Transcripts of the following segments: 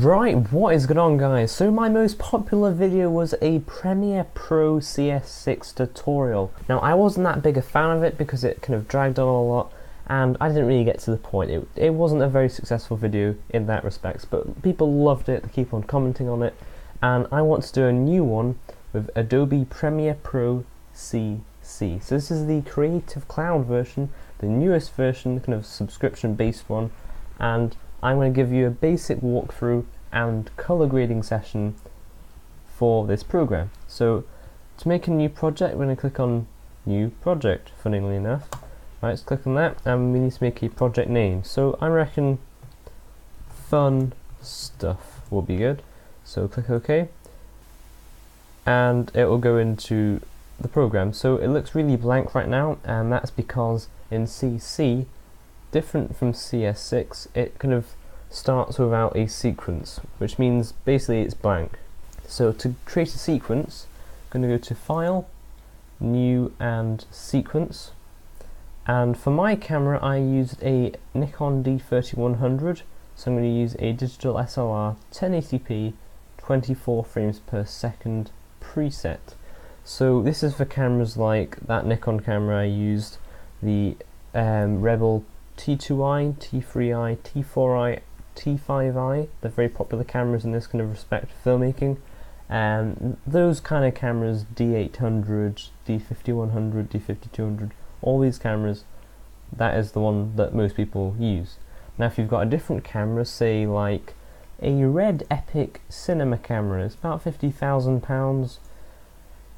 Right, what is going on, guys? So my most popular video was a Premiere Pro CS6 tutorial. Now I wasn't that big a fan of it because it kind of dragged on a lot and I didn't really get to the point. It wasn't a very successful video in that respect, but people loved it, they keep on commenting on it, and I want to do a new one with Adobe Premiere Pro CC. So this is the Creative Cloud version, the newest version, the kind of subscription based one, and I'm going to give you a basic walkthrough and color grading session for this program. So to make a new project, we're going to click on New Project, funnily enough. Right, let's click on that, and we need to make a project name. So I reckon Fun Stuff will be good. So click OK, and it will go into the program. So it looks really blank right now, and that's because in CC, different from CS6, it kind of starts without a sequence, which means basically it's blank. So to create a sequence, I'm going to go to File, New and Sequence, and for my camera I used a Nikon D3100, so I'm going to use a digital SLR 1080p 24 frames per second preset. So this is for cameras like that Nikon camera I used, the Rebel T2i, T3i, T4i, T5i, they're very popular cameras in this kind of respect for filmmaking, and those kind of cameras, D800, D5100, D5200, all these cameras, that is the one that most people use. Now if you've got a different camera, say like a Red Epic cinema camera, it's about £50,000,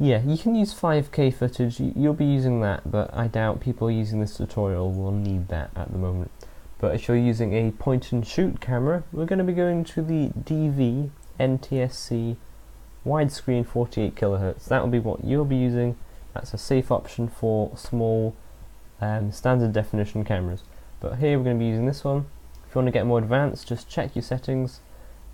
yeah, you can use 5K footage, you'll be using that, but I doubt people using this tutorial will need that at the moment. But if you're using a point and shoot camera, we're going to be going to the DV NTSC widescreen 48 kHz. That will be what you'll be using. That's a safe option for small standard definition cameras. But here we're going to be using this one. If you want to get more advanced, just check your settings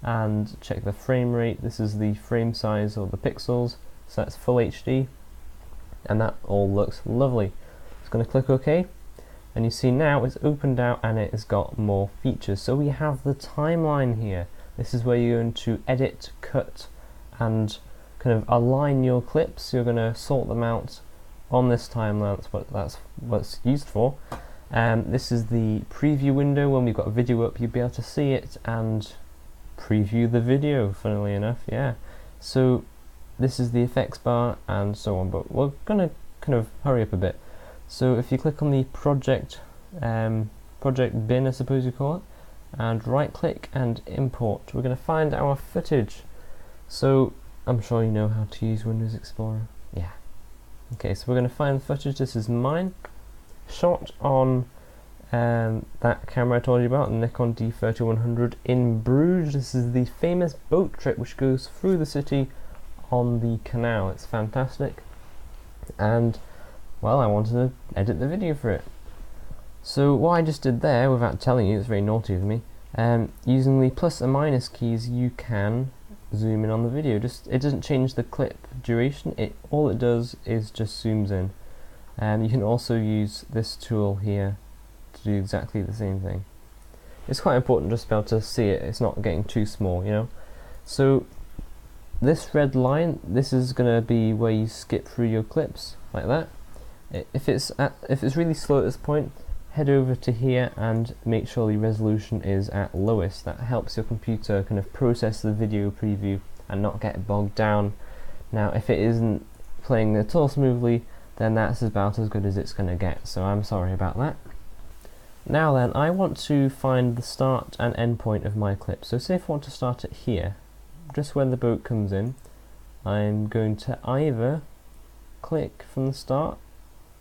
and check the frame rate. This is the frame size or the pixels. So that's full HD, and that all looks lovely. Just going to click OK, and you see now it's opened out and it has got more features. So we have the timeline here. This is where you're going to edit, cut, and kind of align your clips. You're going to sort them out on this timeline. That's what it's used for. This is the preview window. When we've got a video up, you'll be able to see it and preview the video, funnily enough, yeah. So this is the effects bar and so on, but we're going to kind of hurry up a bit. So if you click on the project bin, I suppose you call it, and right click and import, we're going to find our footage. So I'm sure you know how to use Windows Explorer. Yeah. Okay, so we're going to find the footage. This is mine, shot on that camera I told you about, the Nikon D3100 in Bruges. This is the famous boat trip which goes through the city on the canal. It's fantastic, and well, I wanted to edit the video for it. So what I just did there, without telling you, it's very naughty of me, using the plus and minus keys you can zoom in on the video. It doesn't change the clip duration, all it does is just zooms in. You can also use this tool here to do exactly the same thing. It's quite important just to be able to see it, it's not getting too small, you know. So this red line, this is going to be where you skip through your clips, like that. If it's really slow at this point, head over to here and make sure the resolution is at lowest. That helps your computer kind of process the video preview and not get bogged down. Now if it isn't playing at all smoothly, then that's about as good as it's going to get, so I'm sorry about that. Now then, I want to find the start and end point of my clip. So say if I want to start it here, just when the boat comes in, I'm going to either click from the start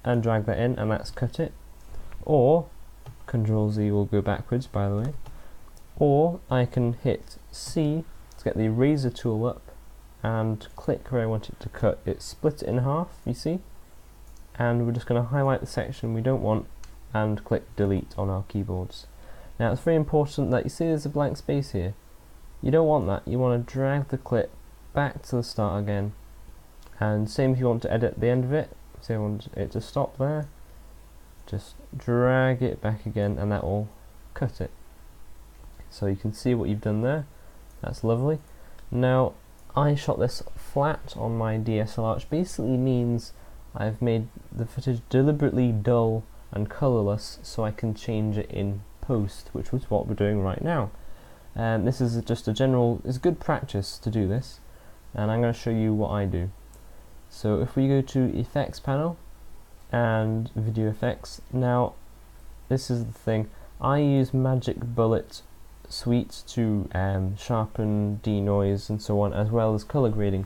and drag that in, and that's cut it, or Control Z will go backwards, by the way, or I can hit C to get the eraser tool up and click where I want it to cut. It splits it in half, you see, and we're just going to highlight the section we don't want and click delete on our keyboards. Now it's very important that you see there's a blank space here. You don't want that. You want to drag the clip back to the start again, and same if you want to edit the end of it. Say I want it to stop there, just drag it back again and that will cut it. So you can see what you've done there. That's lovely. Now, I shot this flat on my DSLR, which basically means I've made the footage deliberately dull and colourless so I can change it in post, which was what we're doing right now. This is just a general, it's good practice to do this, and I'm going to show you what I do. So if we go to Effects panel and Video Effects, now this is the thing, I use Magic Bullet Suite to sharpen, denoise and so on, as well as colour grading.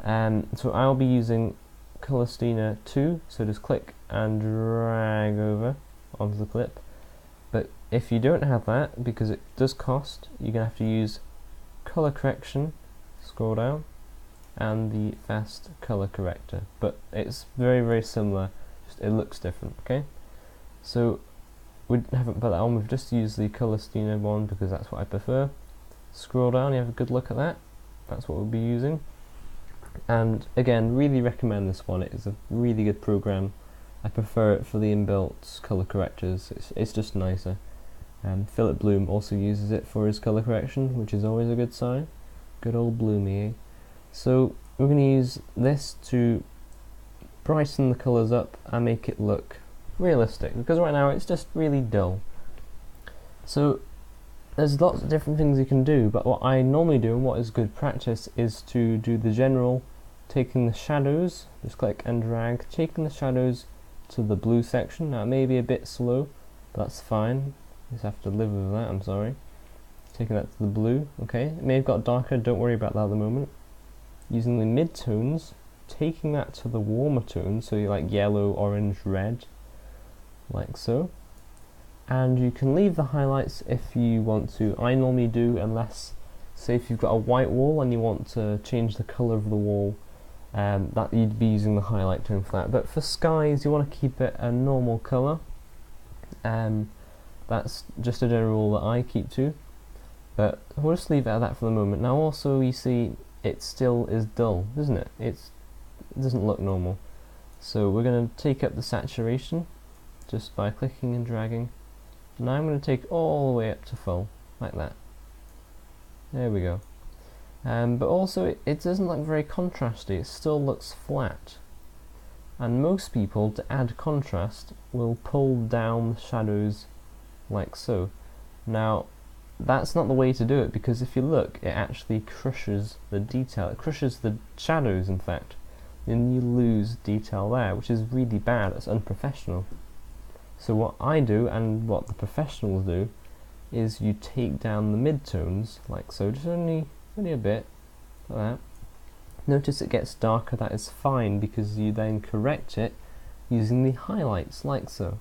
So I'll be using Color Steiner 2, so just click and drag over onto the clip. But if you don't have that, because it does cost, you're going to have to use Color Correction, scroll down, and the Fast Color Corrector. But it's very similar, just it looks different, okay? So we haven't put that on, we've just used the Color Steiner one because that's what I prefer. Scroll down, you have a good look at that, that's what we'll be using. And again, really recommend this one, it is a really good program. I prefer it for the inbuilt colour correctors, it's just nicer. Philip Bloom also uses it for his colour correction, which is always a good sign. Good old Bloomy, eh? So we're going to use this to brighten the colours up and make it look realistic, because right now it's just really dull. So there's lots of different things you can do, but what I normally do and what is good practice is to do the general, taking the shadows, just click and drag, taking the shadows to the blue section. Now it may be a bit slow, but that's fine, you just have to live with that, I'm sorry. Taking that to the blue, okay, it may have got darker, don't worry about that at the moment. Using the mid-tones, taking that to the warmer tones, so you like yellow, orange, red, like so. And you can leave the highlights if you want to. I normally do, unless, say if you've got a white wall and you want to change the colour of the wall, that you'd be using the highlight tone for that. But for skies, you want to keep it a normal colour. That's just a general rule that I keep to. But we'll just leave it at that for the moment. Now also, you see, it still is dull, isn't it? It doesn't look normal. So we're going to take up the saturation just by clicking and dragging. Now I'm going to take all the way up to full, like that. There we go. But also it doesn't look very contrasty, it still looks flat. And most people, to add contrast, will pull down the shadows like so. Now that's not the way to do it, because if you look, it actually crushes the detail, it crushes the shadows in fact, and you lose detail there, which is really bad, it's unprofessional. So what I do, and what the professionals do, is you take down the mid-tones, like so, just only a bit, like that. Notice it gets darker, that is fine, because you then correct it using the highlights, like so.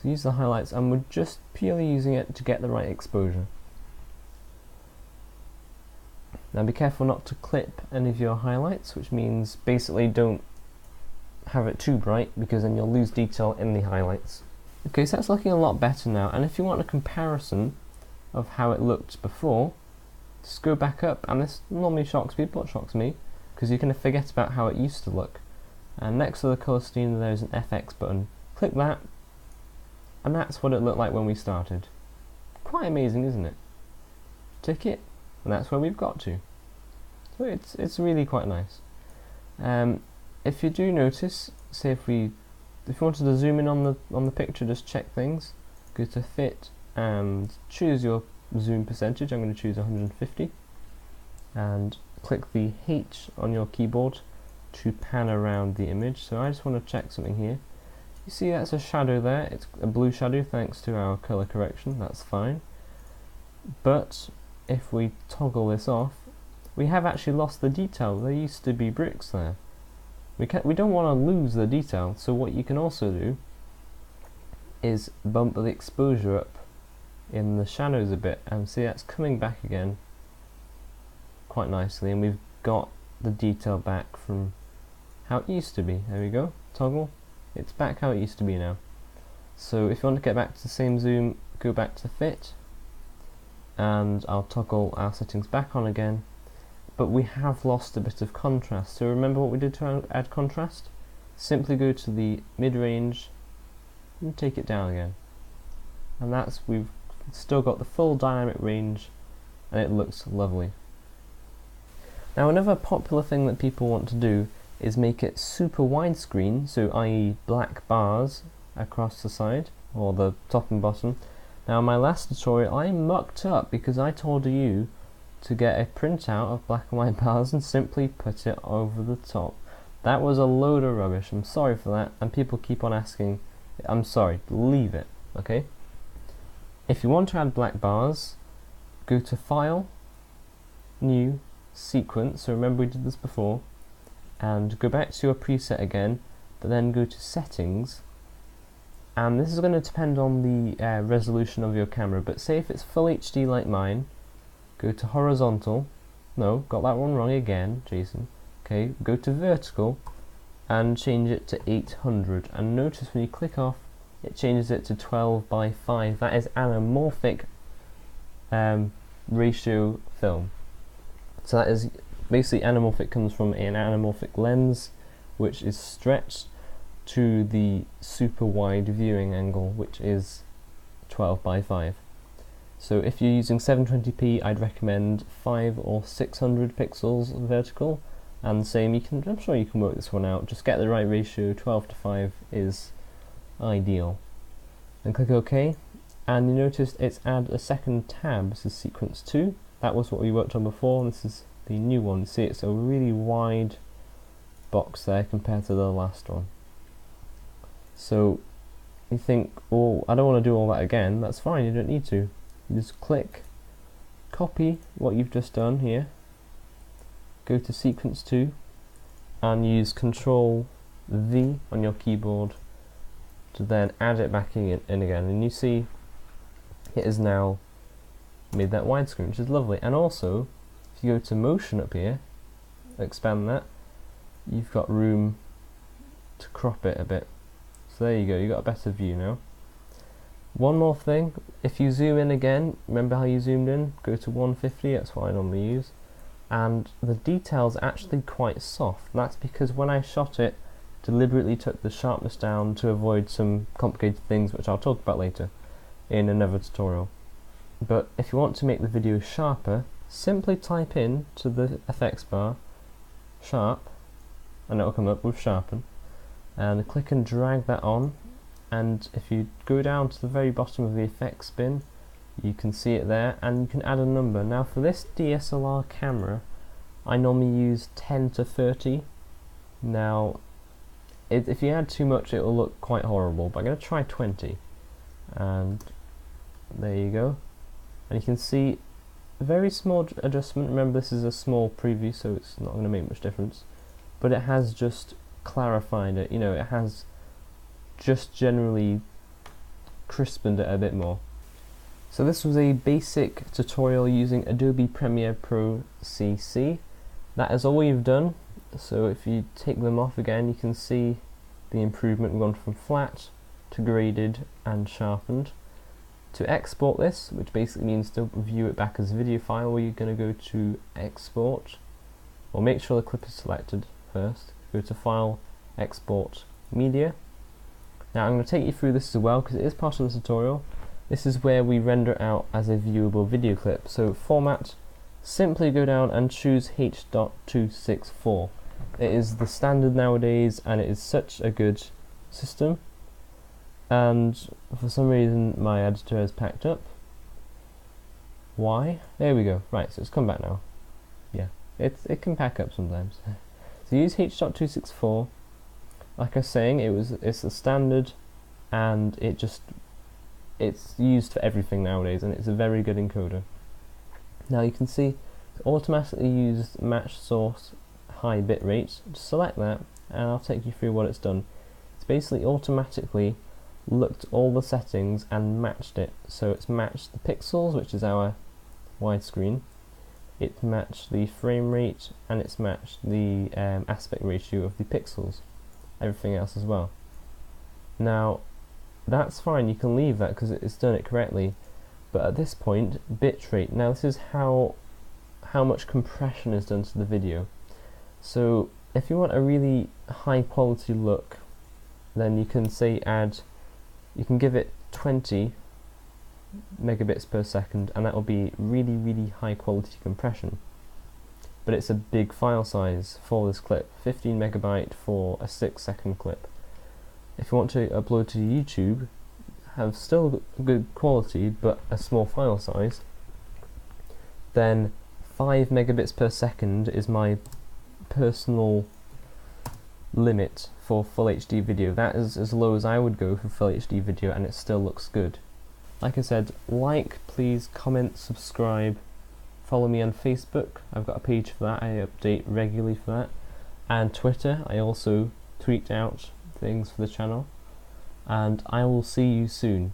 So use the highlights, and we're just purely using it to get the right exposure. Now be careful not to clip any of your highlights, which means basically don't have it too bright, because then you'll lose detail in the highlights. Okay, so that's looking a lot better now, and if you want a comparison of how it looked before, just go back up, and this normally shocks people, it shocks me, because you can forget about how it used to look. And next to the colour steamer there's an FX button. Click that, and that's what it looked like when we started. Quite amazing, isn't it? Tick it, and that's where we've got to. So it's really quite nice. If you do notice, say if you wanted to zoom in on the picture, just check things, go to fit and choose your zoom percentage. I'm going to choose 150 and click the H on your keyboard to pan around the image. So I just want to check something here. You see that's a shadow there, it's a blue shadow thanks to our colour correction, that's fine. But if we toggle this off, we have actually lost the detail. There used to be bricks there. We don't want to lose the detail, so what you can also do is bump the exposure up in the shadows a bit, and see that's coming back again quite nicely, and we've got the detail back from how it used to be. There we go, toggle, it's back how it used to be now. So if you want to get back to the same zoom, go back to fit, and I'll toggle our settings back on again. But we have lost a bit of contrast, so remember what we did to add contrast? Simply go to the mid-range and take it down again. And we've still got the full dynamic range and it looks lovely. Now another popular thing that people want to do is make it super widescreen, so i.e. black bars across the side, or the top and bottom. Now in my last tutorial I mucked up because I told you to get a printout of black and white bars and simply put it over the top. That was a load of rubbish, I'm sorry for that, and people keep on asking. I'm sorry, leave it, okay? If you want to add black bars, go to File, New, Sequence, so remember we did this before, and go back to your preset again, but then go to Settings, and this is going to depend on the resolution of your camera, but say if it's full HD like mine, go to Horizontal, no, got that one wrong again, Jason, okay, go to Vertical, and change it to 800, and notice when you click off, it changes it to 12 by 5, that is anamorphic ratio film. So that is basically anamorphic comes from an anamorphic lens which is stretched to the super wide viewing angle, which is 12 by 5. So if you're using 720p, I'd recommend 5 or 600 pixels vertical, and the same, I'm sure you can work this one out, just get the right ratio, 12 to 5 is ideal. Then click OK, and you notice it's add a second tab. This is sequence 2, that was what we worked on before, and this is the new one. You see it's a really wide box there compared to the last one. So you think, oh, I don't want to do all that again. That's fine, you don't need to. You just click, copy what you've just done here, go to sequence 2 and use Control V on your keyboard to then add it back in again, and you see it is now made that widescreen, which is lovely. And also if you go to motion up here, expand that, you've got room to crop it a bit. So there you go, you've got a better view now. One more thing, if you zoom in again, remember how you zoomed in? Go to 150, that's what I normally use. And the detail's actually quite soft. That's because when I shot it, deliberately took the sharpness down to avoid some complicated things which I'll talk about later in another tutorial. But if you want to make the video sharper, simply type in to the effects bar sharp, and it'll come up with sharpen, and click and drag that on, and if you go down to the very bottom of the effects bin, you can see it there, and you can add a number. Now for this DSLR camera, I normally use 10 to 30. Now if you add too much it will look quite horrible, but I'm going to try 20, and there you go. And you can see a very small adjustment. Remember, this is a small preview, so it's not going to make much difference, but it has just clarified it, you know, it has just generally crispened it a bit more. So this was a basic tutorial using Adobe Premiere Pro CC. That is all we've done. So if you take them off again, you can see the improvement. We've gone from flat to graded and sharpened. To export this, which basically means to view it back as a video file, where you're going to go to export, or make sure the clip is selected first, go to File, Export, Media. Now I'm going to take you through this as well because it is part of the tutorial. This is where we render out as a viewable video clip. So format, simply go down and choose H.264. It is the standard nowadays and it is such a good system. And for some reason my editor has packed up. Why? There we go. Right, so it's come back now. Yeah, it can pack up sometimes. So use H.264. Like I was saying, it's a standard, and it's used for everything nowadays, and it's a very good encoder. Now you can see it automatically used match source high bit rate. Just select that, and I'll take you through what it's done. It's basically automatically looked at all the settings and matched it. So it's matched the pixels, which is our widescreen, it's matched the frame rate, and it's matched the aspect ratio of the pixels, everything else as well. Now that's fine, you can leave that because it's done it correctly, but at this point, bitrate. Now this is how much compression is done to the video. So if you want a really high quality look, then you can say you can give it 20 megabits per second, and that will be really high quality compression. But it's a big file size for this clip, 15 megabyte for a 6-second clip. If you want to upload to YouTube, have still good quality but a small file size, then 5 megabits per second is my personal limit for full HD video. That is as low as I would go for full HD video, and it still looks good. Like I said, please, comment, subscribe, follow me on Facebook. I've got a page for that, I update regularly for that, and Twitter. I also tweet out things for the channel, and I will see you soon.